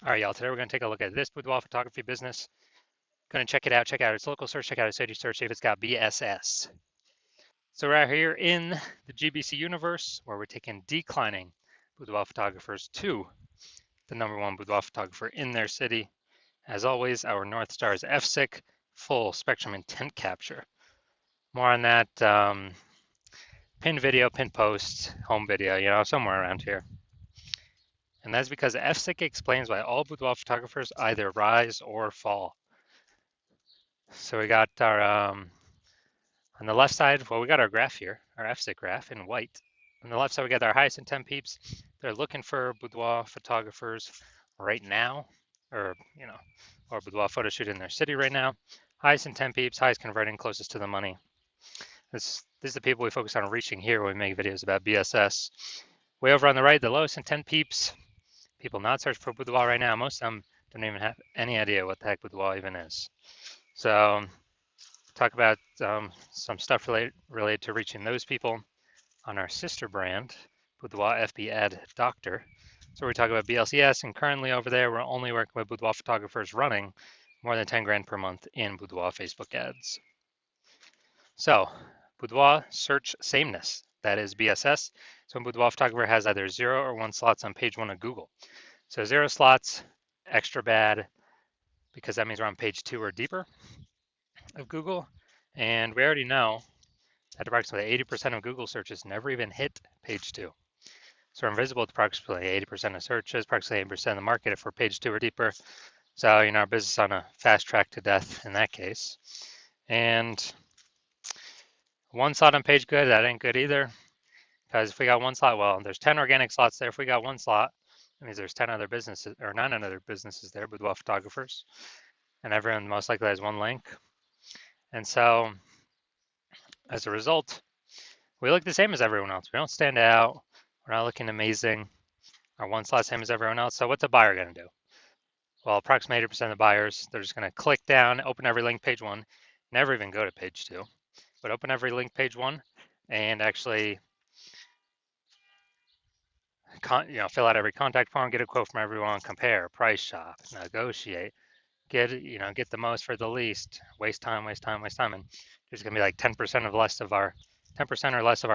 All right, y'all, today we're going to take a look at this boudoir photography business. Going to check out its local search, check out its city search, see if it's got BSS. So we're out here in the GBC universe where we're taking declining boudoir photographers to the #1 boudoir photographer in their city. As always, our North Star is FSIC, full spectrum intent capture. More on that pin video, pin post, home video, somewhere around here. And that's because FSIC explains why all boudoir photographers either rise or fall. So we got our, on the left side, well, we got our graph here, our FSIC graph in white. On the left side, we got our highest intent peeps. They're looking for boudoir photographers right now, or boudoir photo shoot in their city right now. Highest intent peeps, highest converting, closest to the money. This is the people we focus on reaching here when we make videos about BSS. Way over on the right, the lowest intent peeps, people not searching for boudoir right now. Most of them don't even have any idea what the heck boudoir even is. So talk about some stuff related to reaching those people on our sister brand, Boudoir FB Ad Doctor. So we talk about BLCS, and currently over there, we're only working with boudoir photographers running more than 10 grand per month in boudoir Facebook ads. So boudoir search sameness, that is BSS. So a boudoir photographer has either 0 or 1 slots on page 1 of Google. So 0 slots, extra bad, because that means we're on page 2 or deeper of Google. And we already know that approximately 80% of Google searches never even hit page 2. So we're invisible to approximately 80% of searches, approximately 80% of the market if we're page 2 or deeper. So, our business is on a fast track to death in that case. And 1 slot on page good, that ain't good either. Because if we got 1 slot, well, there's 10 organic slots there. If we got 1 slot, that means there's 10 other businesses, or 9 other businesses there, boudoir photographers. And everyone most likely has 1 link. And so, as a result, we look the same as everyone else. We don't stand out. We're not looking amazing. Our 1 slot same as everyone else. So what's a buyer going to do? Well, approximately 80% of the buyers, they're just going to click down, open every link page 1, never even go to page 2, but open every link page 1 and actually fill out every contact form, get a quote from everyone, compare, price shop, negotiate, get the most for the least, waste time, and there's going to be like 10% or less of our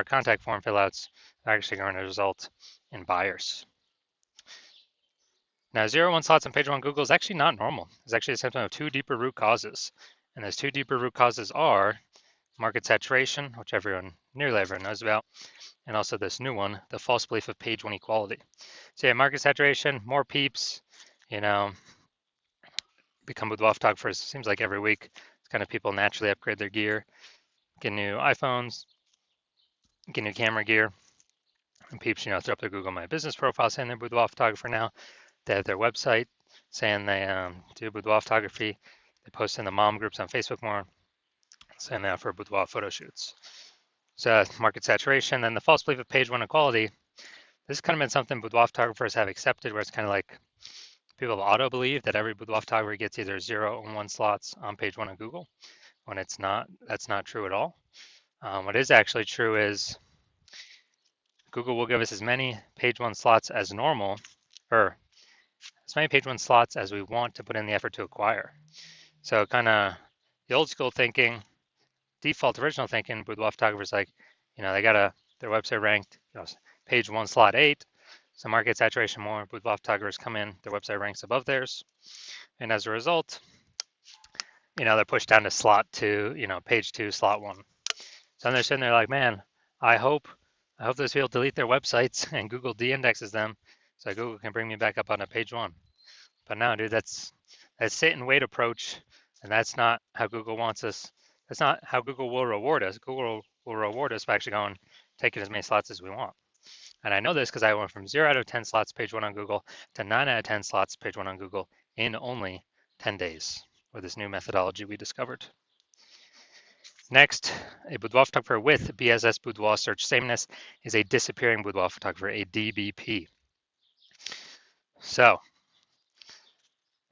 contact form fill outs are actually going to result in buyers. Now, 0 1 slots on page 1 Google is actually not normal. It's actually a symptom of 2 deeper root causes. And those 2 deeper root causes are market saturation, which nearly everyone knows about, and also this new one, the false belief of page 1 equality. So yeah, market saturation, more peeps, become boudoir photographers. Seems like every week, it's kind of people naturally upgrade their gear, get new iPhones, get new camera gear, and peeps, throw up their Google My Business profile saying they're boudoir photographer now. They have their website saying they do boudoir photography. They post in the mom groups on Facebook more, saying they offer boudoir photo shoots. So market saturation, then the false belief of page 1 equality. This has kind of been something boudoir photographers have accepted, where it's kind of like people auto believe that every boudoir photographer gets either 0 or 1 slots on page 1 of Google, when it's not. That's not true at all. What is actually true is Google will give us as many page 1 slots as normal, or as many page 1 slots as we want to put in the effort to acquire. So kind of the old school thinking, default original thinking, boudoir photographers they got their website ranked, page 1 slot 8. So market saturation more, boudoir photographers come in, their website ranks above theirs. And as a result, they're pushed down to slot 2, page 2, slot 1. So they're sitting there like, man, I hope those people delete their websites and Google de-indexes them so Google can bring me back up on a page 1. But no, dude, that's sit and wait approach, and that's not how Google wants us. That's not how Google will reward us. Google will reward us by actually going, taking as many slots as we want. And I know this because I went from 0 out of 10 slots page 1 on Google to 9 out of 10 slots page 1 on Google in only 10 days with this new methodology we discovered. Next, a boudoir photographer with BSS boudoir search sameness is a disappearing boudoir photographer, a DBP. So,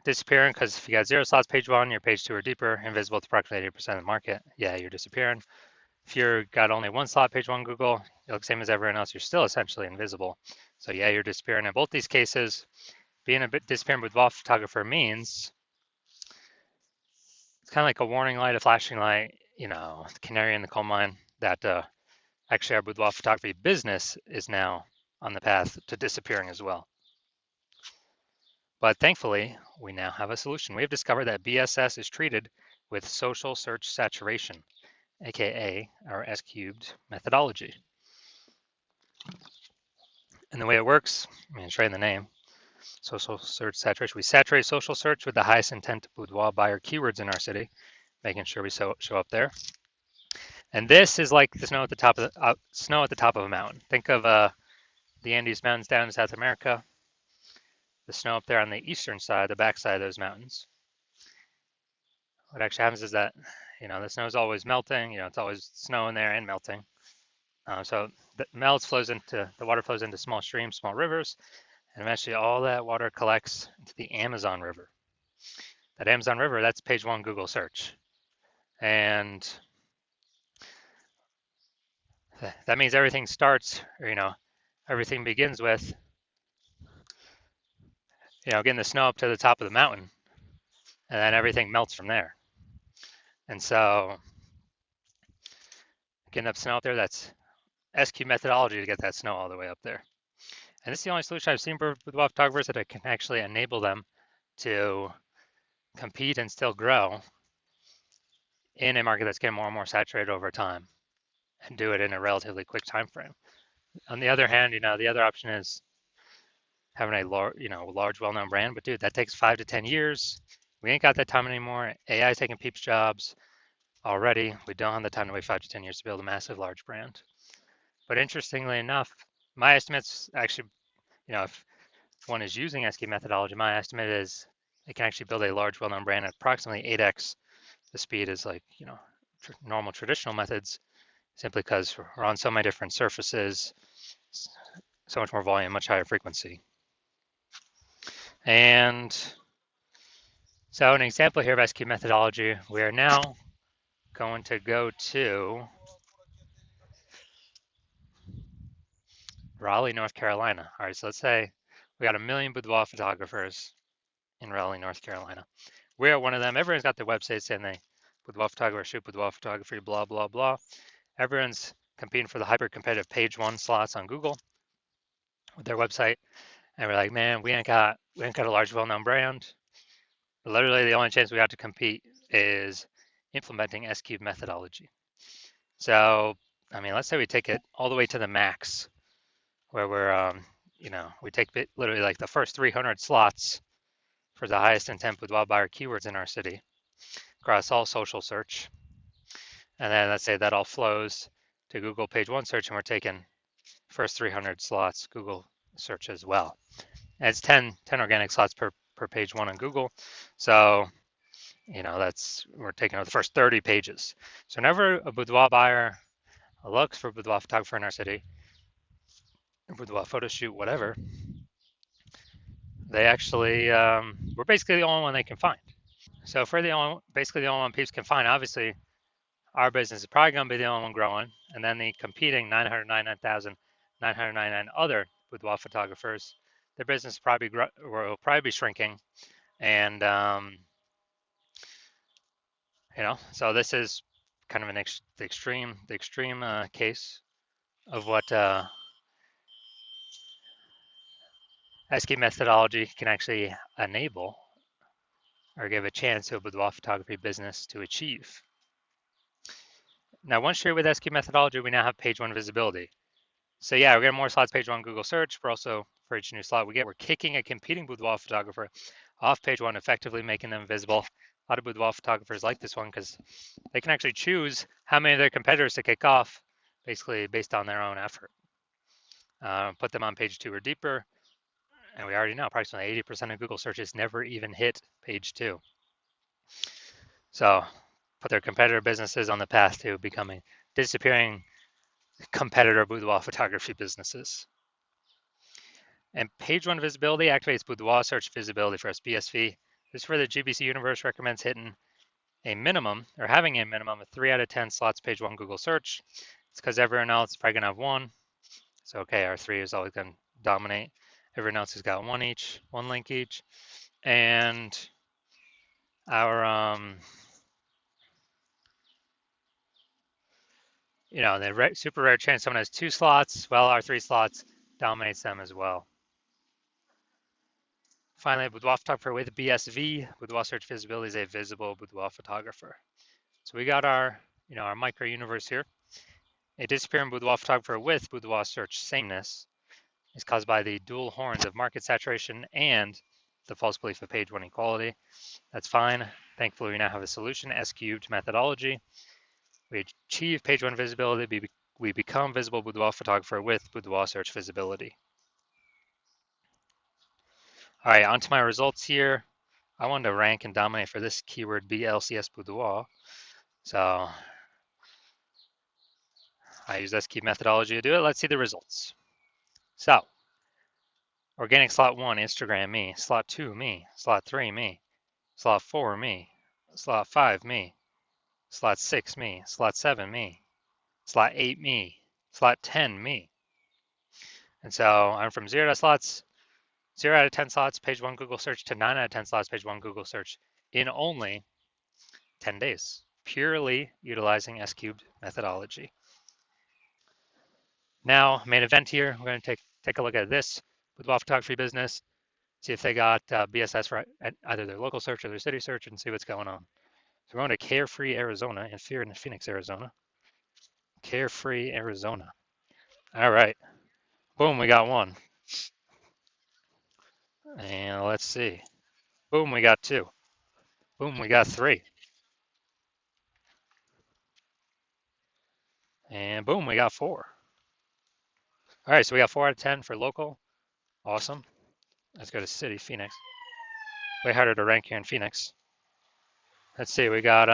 disappearing because if you got 0 slots page 1, you're page 2 or deeper, invisible to approximately 80% of the market, yeah, you're disappearing. If you're got only 1 slot page 1 Google, you look same as everyone else, you're still essentially invisible. So yeah, you're disappearing. In both these cases, being a bit disappearing boudoir photographer means it's kind of like a warning light, a flashing light, the canary in the coal mine that actually our boudoir photography business is now on the path to disappearing as well. But thankfully, we now have a solution. We have discovered that BSS is treated with social search saturation, aka our S-cubed methodology. And the way it works, it's right in the name, social search saturation. We saturate social search with the highest intent boudoir buyer keywords in our city, making sure we show up there. And this is like the snow at the top of a mountain. Think of the Andes Mountains down in South America, the snow up there on the eastern side, the backside of those mountains. What actually happens is that, the snow is always melting. It's always snowing there and melting. So the water flows into small streams, small rivers, and eventually all that water collects into the Amazon River. That Amazon River, that's page one Google search. And that means everything starts, everything begins with, getting the snow up to the top of the mountain, and then everything melts from there. And so getting up snow up there, that's SQ methodology to get that snow all the way up there. And this is the only solution I've seen for boudoir photographers that can actually enable them to compete and still grow in a market that's getting more and more saturated over time, and do it in a relatively quick time frame. On the other hand, the other option is having a large, well-known brand. But dude, that takes 5 to 10 years. We ain't got that time anymore. AI is taking people's jobs already. We don't have the time to wait 5 to 10 years to build a massive, large brand. But interestingly enough, my estimates actually, if one is using SQ methodology, my estimate is it can actually build a large, well-known brand at approximately 8x the speed as normal traditional methods, simply because we're on so many different surfaces, so much more volume, much higher frequency. And so an example here of SQ methodology, we are now going to go to Raleigh, North Carolina. All right, so let's say we got 1 million boudoir photographers in Raleigh, North Carolina. We're one of them. Everyone's got their websites saying they boudoir photographer, shoot boudoir photography, blah, blah, blah. Everyone's competing for the hyper competitive page one slots on Google with their website. And we're like, man, we ain't got a large, well-known brand. Literally, the only chance we have to compete is implementing S-cube methodology. So, let's say we take it all the way to the max, where we're, we take literally like the first 300 slots for the highest intent boudoir buyer keywords in our city across all social search. And then let's say that all flows to Google page one search, and we're taking first 300 slots Google search as well. And it's 10 organic slots per page one on Google. So, we're taking out the first 30 pages. So whenever a boudoir buyer looks for a boudoir photographer in our city, a boudoir photo shoot, whatever, they actually, we're basically the only one they can find. So if we're basically the only one people can find, obviously our business is probably going to be the only one growing, and then the competing 999,999 other boudoir photographers, their business will probably be shrinking. And so this is kind of the extreme case of what SQ methodology can actually enable or give a chance to a boudoir photography business to achieve. Now, once you're with SQ methodology, we now have page one visibility. So yeah, we're getting more slots page one Google search, but also for each new slot we're kicking a competing boudoir photographer off page one, effectively making them visible. A lot of boudoir photographers like this one because they can actually choose how many of their competitors to kick off, basically based on their own effort. Put them on page two or deeper, and we already know approximately 80% of Google searches never even hit page two. So put their competitor businesses on the path to becoming disappearing competitor boudoir photography businesses. And page one visibility activates boudoir search visibility for us, BSV. This is where the GBC universe recommends hitting a minimum or having a minimum of 3 out of 10 slots page one Google search. It's because everyone else is probably going to have one. So, okay, our 3 is always going to dominate. Everyone else has got one each, one link each. And our, the super rare chance someone has 2 slots, well, our 3 slots dominates them as well. Finally, boudoir photographer with BSV, boudoir search visibility is a visible boudoir photographer. So we got our, our micro universe here. A disappearing boudoir photographer with boudoir search sameness is caused by the dual horns of market saturation and the false belief of page 1 equality. That's fine. Thankfully, we now have a solution, S-cubed methodology. We achieve page 1 visibility. We become visible boudoir photographer with boudoir search visibility. All right, on to my results here. I wanted to rank and dominate for this keyword BLCS boudoir. So I use S-cubed methodology to do it. Let's see the results. So organic slot 1, Instagram, me. Slot 2, me. Slot 3, me. Slot 4, me. Slot 5, me. Slot 6, me. Slot 7, me. Slot 8, me. Slot 10, me. And so I'm from 0 out of 10 slots, page 1 Google search, to 9 out of 10 slots, page 1 Google search in only 10 days, purely utilizing S-cubed methodology. Now, main event here, we're going to take a look at this boudoir photography business, see if they got BSS for either their local search or their city search, and see what's going on. So we're going to Carefree, Arizona, and Fear in Phoenix, Arizona. Carefree, Arizona. All right. Boom, we got 1. And let's see. Boom, we got 2. Boom, we got 3. And boom, we got 4. All right, so we got 4 out of 10 for local. Awesome. Let's go to city, Phoenix. Way harder to rank here in Phoenix. Let's see, we got,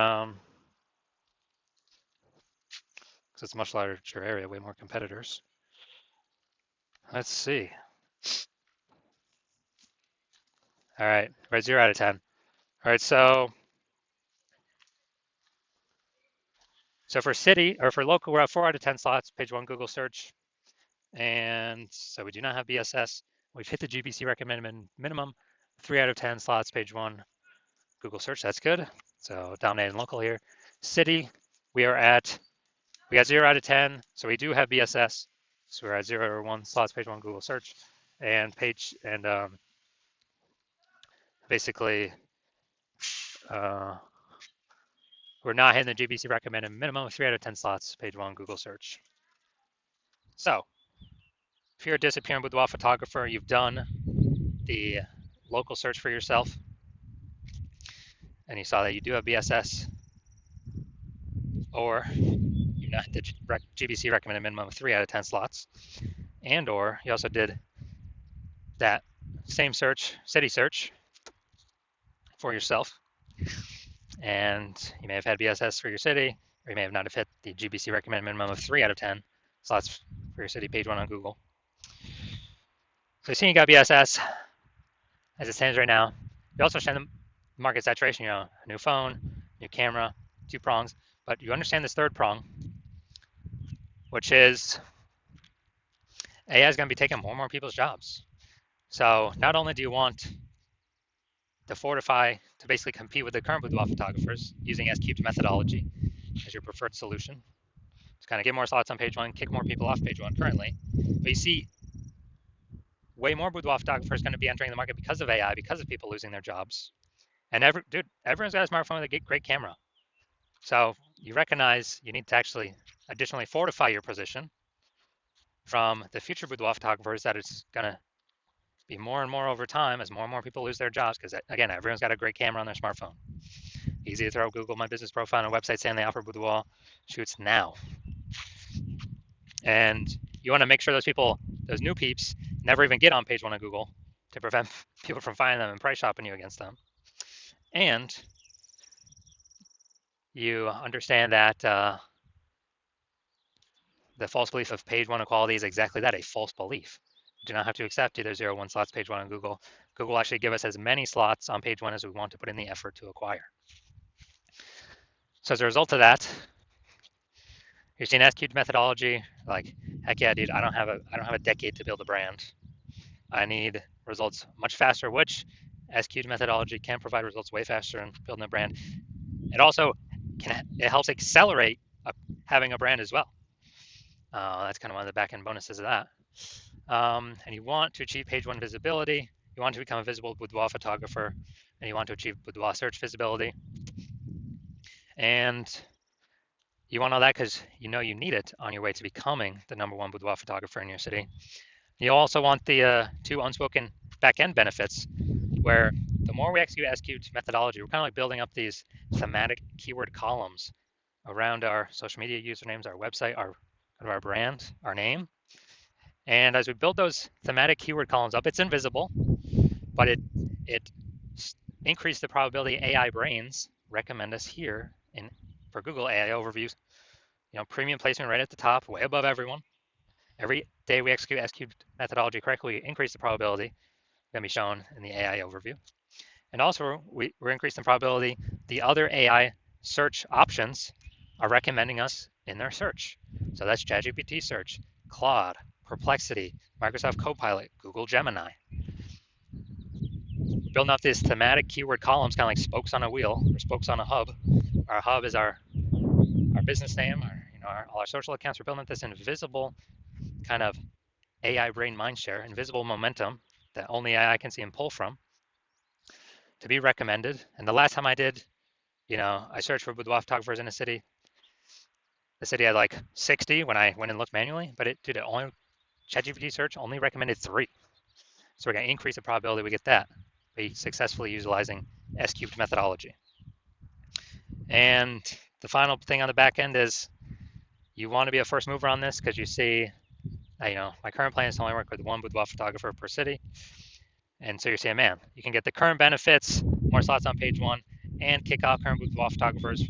because it's a much larger area, way more competitors. Let's see. All right, we're at 0 out of 10. All right, so for city, or for local, we're at 4 out of 10 slots, page 1 Google search. And so we do not have BSS. We've hit the GBC recommended minimum, 3 out of 10 slots, page 1 Google search. That's good. So dominating local here. City, we got 0 out of 10. So we do have BSS. So we're at 0 or 1 slots, page 1 Google search, and basically we're not hitting the GBC recommended minimum, 3 out of 10 slots, page 1 Google search. So if you're a disappearing boudoir photographer, you've done the local search for yourself, and you saw that you do have BSS, or you've not hit the GBC recommended minimum of 3 out of 10 slots, and or you also did that same search, city search, for yourself, and you may have had BSS for your city, or you may have not have hit the GBC recommended minimum of 3 out of 10 slots for your city, page 1 on Google. So you see you got BSS as it stands right now. You also understand the market saturation, a new phone, new camera, 2 prongs, but you understand this 3rd prong, which is AI is going to be taking more and more people's jobs. So not only do you want to fortify, to basically compete with the current boudoir photographers using S-cubed methodology as your preferred solution, to kind of get more slots on page 1, kick more people off page 1 currently, but you see way more boudoir photographers going to be entering the market because of AI, because of people losing their jobs. And everyone's got a smartphone with a great camera. So you recognize you need to actually additionally fortify your position from the future boudoir photographers, that it's going to be more and more over time as more and more people lose their jobs, because again, everyone's got a great camera on their smartphone. Easy to throw Google My Business Profile on a website saying they offer boudoir shoots now. And you want to make sure those people, those new peeps, never even get on page 1 of Google to prevent people from finding them and price shopping you against them. And you understand that the false belief of page 1 equality is exactly that, a false belief. You do not have to accept either 0 or 1 slots page 1 on Google. Google will actually give us as many slots on page 1 as we want to put in the effort to acquire. So as a result of that, you're seeing S-cubed methodology, like, heck yeah, dude, I don't have a decade to build a brand. I need results much faster, which S-cubed methodology can provide results way faster in building a brand. It also it helps accelerate having a brand as well. That's kind of one of the back-end bonuses of that. And you want to achieve page one visibility. You want to become a visible boudoir photographer, and you want to achieve boudoir search visibility. And you want all that because you know you need it on your way to becoming the #1 boudoir photographer in your city. You also want the two unspoken back-end benefits, where the more we execute S-cubed methodology, we're kind of like building up these thematic keyword columns around our social media usernames, our website, our brand, our name. And as we build those thematic keyword columns up, it's invisible, but it increases the probability AI brains recommend us here for Google AI overviews. Premium placement right at the top, way above everyone. Every day we execute S-cubed methodology correctly, we increase the probability going to be shown in the AI overview. And also, we're increasing the probability the other AI search options are recommending us in their search. So that's ChatGPT search, Claude, Perplexity, Microsoft Copilot, Google Gemini. Building up these thematic keyword columns, kind of like spokes on a wheel or spokes on a hub. Our hub is our business name, all our social accounts. We're building up this invisible kind of AI brain mindshare, invisible momentum that only AI can see and pull from to be recommended. And the last time I did, I searched for boudoir photographers in a city. The city had like 60 when I went and looked manually, but ChatGPT search only recommended 3. So we're going to increase the probability we get that by successfully utilizing S-cubed methodology. And the final thing on the back end is you want to be a first mover on this because you see, my current plan is to only work with 1 boudoir photographer per city. And so you're saying, man, you can get the current benefits, more slots on page 1, and kick off current boudoir photographers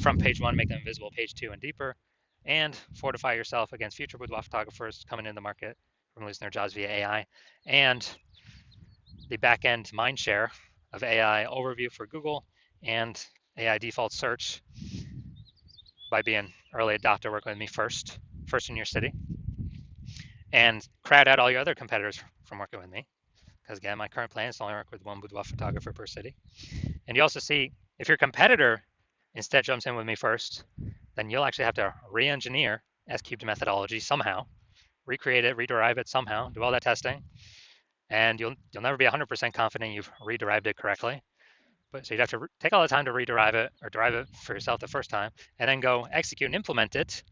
from page 1, make them visible page 2 and deeper, and fortify yourself against future boudoir photographers coming into the market from losing their jobs via AI, and the back-end mindshare of AI overview for Google and AI default search by being early adopter, working with me first in your city, and crowd out all your other competitors from working with me. Because again, my current plan is to only work with 1 boudoir photographer per city. And you also see, if your competitor instead jumps in with me first, then you'll actually have to re-engineer S-cubed methodology somehow, recreate it, rederive it somehow, do all that testing, and you'll never be 100% confident you've rederived it correctly. So you'd have to take all the time to rederive it or derive it for yourself the first time, and then go execute and implement it,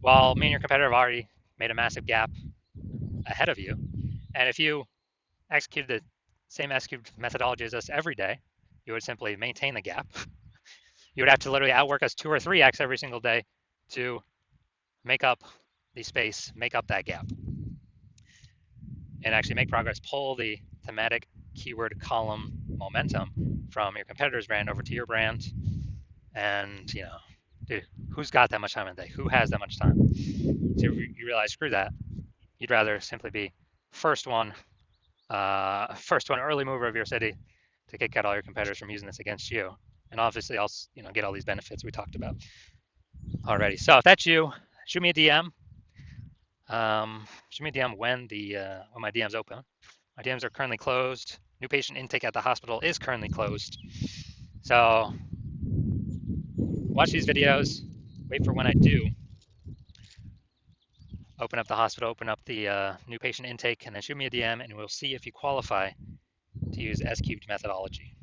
while me and your competitor have already made a massive gap ahead of you. And if you executed the same S-cubed methodology as us every day, you would simply maintain the gap. You would have to literally outwork us 2 or 3x every single day to make up the space, make up that gap, and actually make progress, pull the thematic keyword column momentum from your competitor's brand over to your brand. And, dude, who's got that much time in the day? Who has that much time? So you realize, screw that. You'd rather simply be first one early mover of your city to kick out all your competitors from using this against you. And obviously I'll get all these benefits we talked about already. So if that's you, shoot me a DM. Shoot me a DM when my DM's open. My DMs are currently closed. New patient intake at the hospital is currently closed. So watch these videos. Wait for when I do open up the hospital, open up the new patient intake, and then shoot me a DM, and we'll see if you qualify to use S-cubed methodology.